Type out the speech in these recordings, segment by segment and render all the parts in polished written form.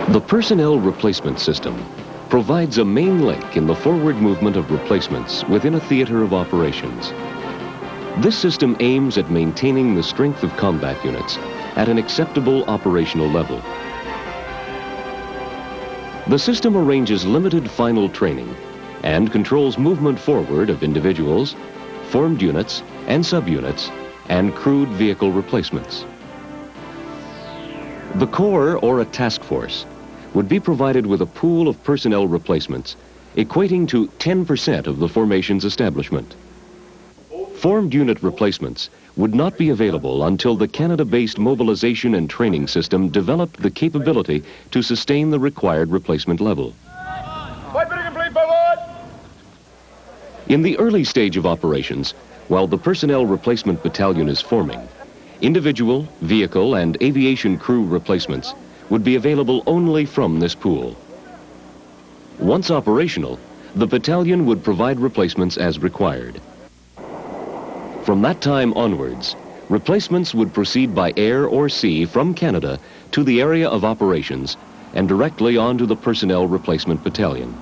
The personnel replacement system provides a main link in the forward movement of replacements within a theater of operations. This system aims at maintaining the strength of combat units at an acceptable operational level. The system arranges limited final training and controls movement forward of individuals, formed units and subunits, and crewed vehicle replacements. The Corps or a task force would be provided with a pool of personnel replacements equating to 10% of the formation's establishment. Formed unit replacements would not be available until the Canada-based mobilization and training system developed the capability to sustain the required replacement level. In the early stage of operations, while the personnel replacement battalion is forming, individual, vehicle, and aviation crew replacements would be available only from this pool. Once operational, the battalion would provide replacements as required. From that time onwards, replacements would proceed by air or sea from Canada to the area of operations and directly onto the personnel replacement battalion.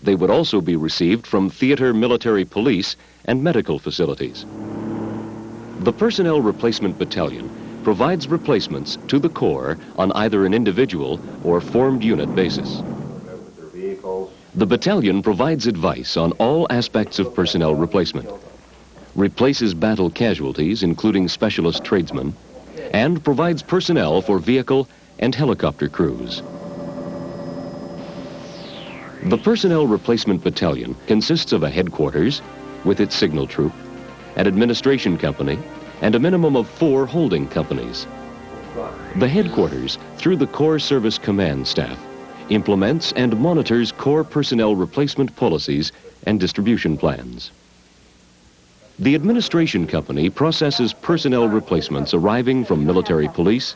They would also be received from theater military police and medical facilities. The personnel replacement battalion provides replacements to the Corps on either an individual or formed unit basis. The battalion provides advice on all aspects of personnel replacement, replaces battle casualties, including specialist tradesmen, and provides personnel for vehicle and helicopter crews. The Personnel Replacement Battalion consists of a headquarters with its signal troop, an administration company, and a minimum of 4 holding companies. The headquarters, through the Corps Service Command staff, implements and monitors Corps personnel replacement policies and distribution plans. The administration company processes personnel replacements arriving from military police,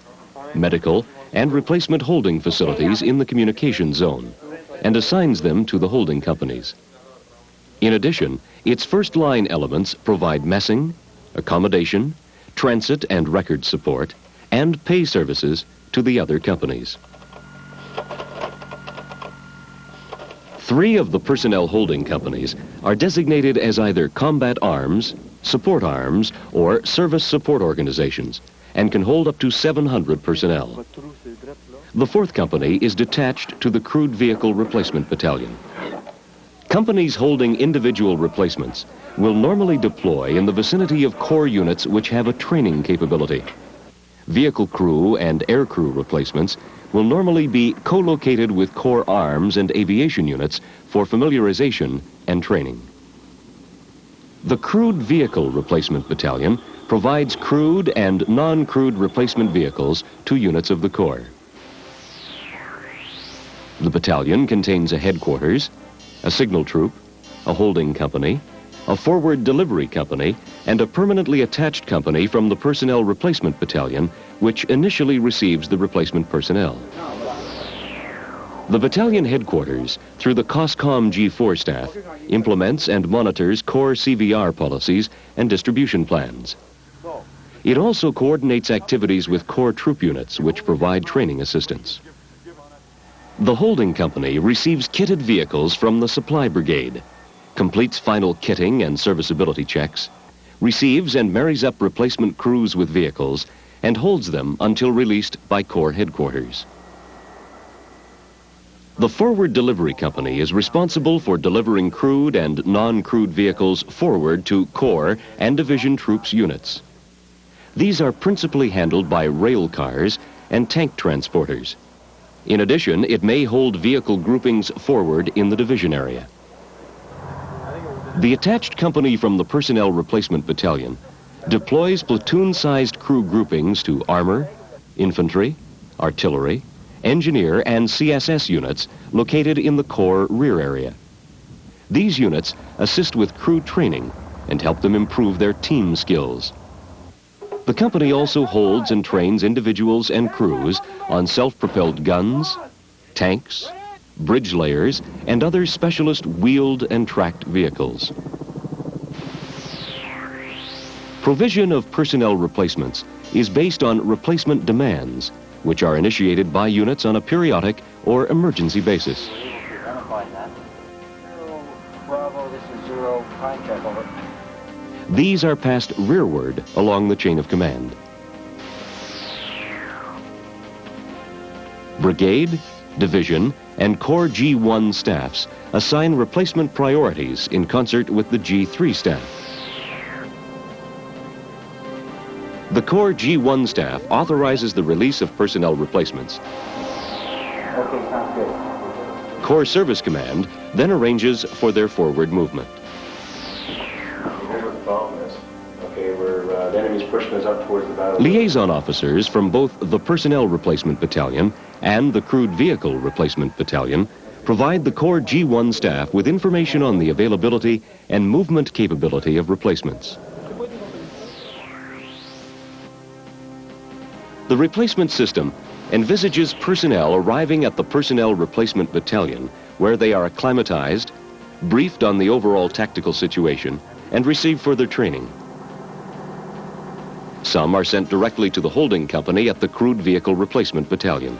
medical, and replacement holding facilities in the communication zone and assigns them to the holding companies. In addition, its first-line elements provide messing, accommodation, transit and record support, and pay services to the other companies. 3 of the personnel holding companies are designated as either combat arms, support arms, or service support organizations, and can hold up to 700 personnel. The 4th company is detached to the Crewed Vehicle Replacement Battalion. Companies holding individual replacements will normally deploy in the vicinity of Corps units which have a training capability. Vehicle crew and air crew replacements will normally be co-located with Corps arms and aviation units for familiarization and training. The Crewed Vehicle Replacement Battalion provides crewed and non-crewed replacement vehicles to units of the Corps. The battalion contains a headquarters, a signal troop, a holding company, a forward delivery company, and a permanently attached company from the Personnel Replacement Battalion, which initially receives the replacement personnel. The battalion headquarters, through the COSCOM G4 staff, implements and monitors Corps CVR policies and distribution plans. It also coordinates activities with Corps troop units, which provide training assistance. The holding company receives kitted vehicles from the supply brigade, completes final kitting and serviceability checks, receives and marries up replacement crews with vehicles, and holds them until released by Corps headquarters. The Forward Delivery Company is responsible for delivering crewed and non-crewed vehicles forward to Corps and Division Troops units. These are principally handled by rail cars and tank transporters. In addition, it may hold vehicle groupings forward in the division area. The attached company from the Personnel Replacement Battalion deploys platoon-sized crew groupings to armor, infantry, artillery, engineer, and CSS units located in the Corps rear area. These units assist with crew training and help them improve their team skills. The company also holds and trains individuals and crews on self-propelled guns, tanks, bridge layers, and other specialist wheeled and tracked vehicles. Provision of personnel replacements is based on replacement demands, which are initiated by units on a periodic or emergency basis. Bravo, this is 0, time check, over. These are passed rearward along the chain of command. Brigade, Division, and Corps G1 staffs assign replacement priorities in concert with the G3 staff. The Corps G1 staff authorizes the release of personnel replacements. Okay, sounds good. Corps Service Command then arranges for their forward movement. Here's what the problem is. Okay, the enemy's pushing us up towards the battle. Liaison officers from both the Personnel Replacement Battalion and the Crewed Vehicle Replacement Battalion provide the Corps G1 staff with information on the availability and movement capability of replacements. The replacement system envisages personnel arriving at the Personnel Replacement Battalion, where they are acclimatized, briefed on the overall tactical situation, and receive further training. Some are sent directly to the holding company at the Crewed Vehicle Replacement Battalion.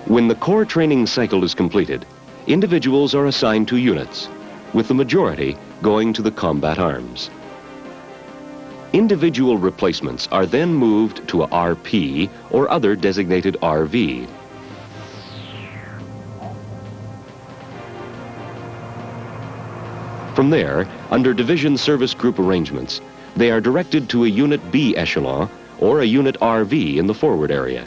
When the Corps training cycle is completed, individuals are assigned to units, with the majority going to the combat arms. Individual replacements are then moved to a RP or other designated RV. From there, under division service group arrangements, they are directed to a Unit B echelon or a Unit RV in the forward area.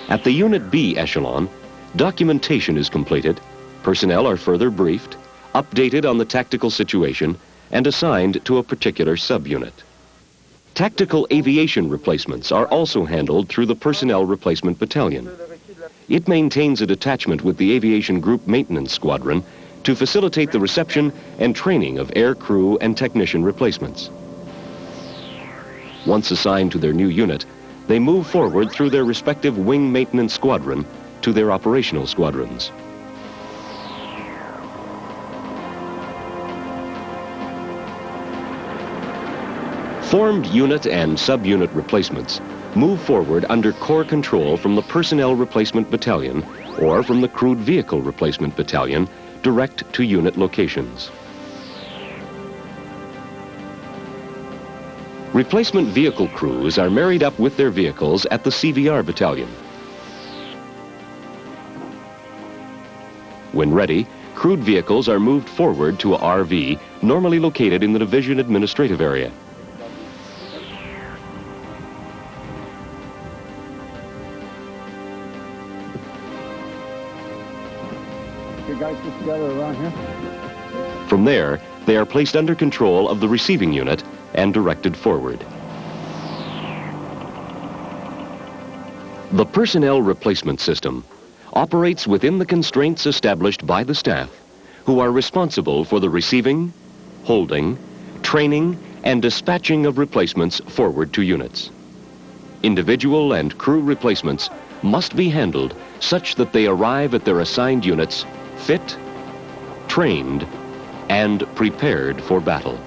At the Unit B echelon, documentation is completed, personnel are further briefed, updated on the tactical situation, and assigned to a particular subunit. Tactical aviation replacements are also handled through the Personnel Replacement Battalion. It maintains a detachment with the Aviation Group Maintenance Squadron to facilitate the reception and training of air crew and technician replacements. Once assigned to their new unit, they move forward through their respective wing maintenance squadron to their operational squadrons. Formed unit and subunit replacements move forward under Corps control from the Personnel Replacement Battalion or from the Crewed Vehicle Replacement Battalion direct to unit locations. Replacement vehicle crews are married up with their vehicles at the CVR Battalion. When ready, crewed vehicles are moved forward to a RV normally located in the division administrative area. You guys get together around here? From there, they are placed under control of the receiving unit and directed forward. The personnel replacement system operates within the constraints established by the staff, who are responsible for the receiving, holding, training, and dispatching of replacements forward to units. Individual and crew replacements must be handled such that they arrive at their assigned units fit, trained, and prepared for battle.